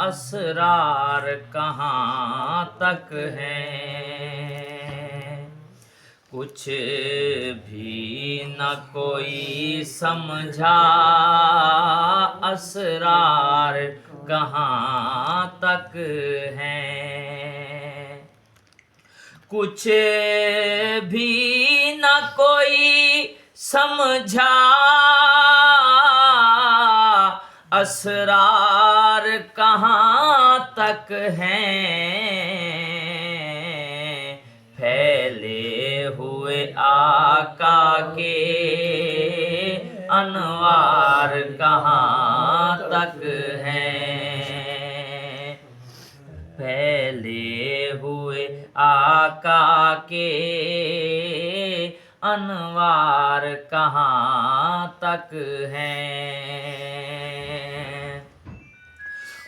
اسرار کہاں تک ہیں، کچھ بھی نہ کوئی سمجھا اسرار کہاں تک ہیں، کچھ بھی نہ کوئی سمجھا اسرار کہاں تک ہیں، پھیلے ہوئے آقا کے انوار کہاں تک ہیں، پھیلے ہوئے آقا کے انوار کہاں تک ہیں،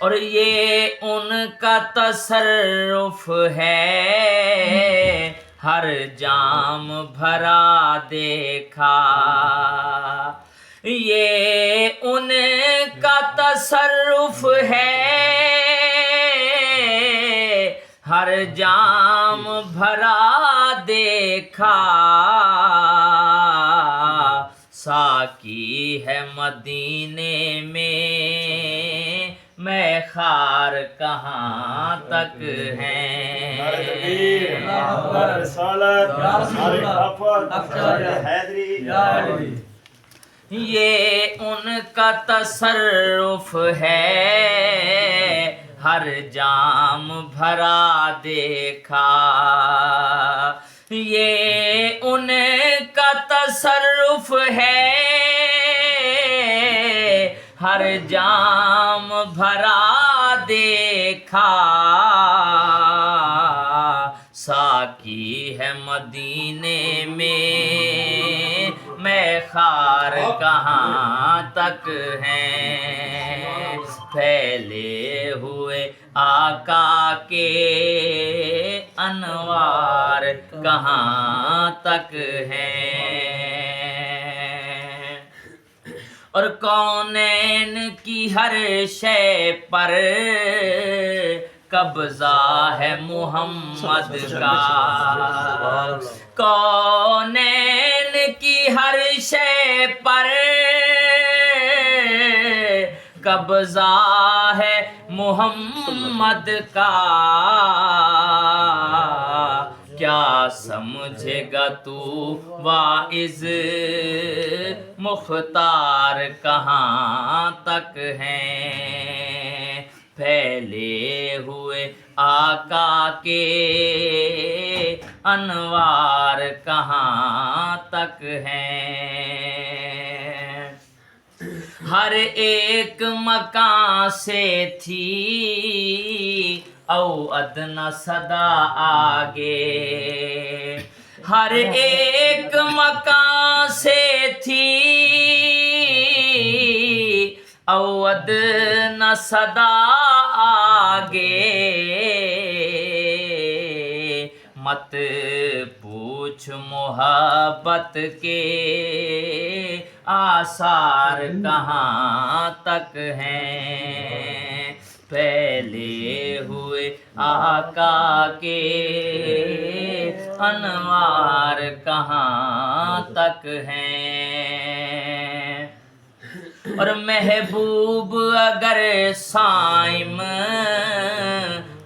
اور یہ ان کا تصرف ہے ہر جام بھرا دیکھا، یہ ان کا تصرف ہے ہر جام بھرا دیکھا، ساقی ہے مدینے میں خار کہاں تک ہیں، یہ ان کا تصرف ہے ہر جام بھرا دیکھا، یہ ان کا تصرف ہے ہر جام بھرا دیکھا، ساقی ہے مدینے میں خار کہاں تک ہیں، پھیلے ہوئے آقا کے انوار کہاں تک ہیں، اور کونین کی ہر شے پر قبضہ ہے محمد کا، کونین کی ہر شے پر قبضہ ہے محمد کا، کیا سمجھے گا تو واعظ مختار کہاں تک ہیں، پھیلے ہوئے آقا کے انوار کہاں تک ہیں، ہر ایک مکان سے تھی او ادنا صدا آگے، ہر ایک مکان سے تھی او ادنا صدا آگے، مت پوچھ محبت کے آثار کہاں تک ہیں، پھیلے ہوئے آقا کے انوار کہاں تک ہیں، اور محبوب اگر صائم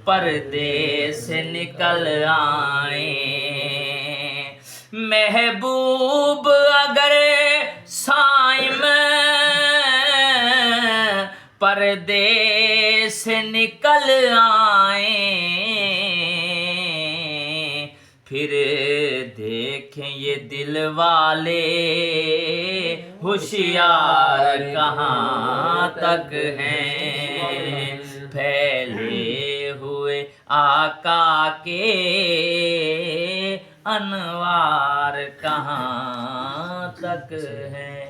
پردے سے نکل آئیں، محبوب اگر صائم پردے سے نکل آئیں، پھر دیکھیں یہ دل والے ہوشیار کہاں تک ہیں، پھیلے ہوئے آقا کے انوار کہاں تک ہیں۔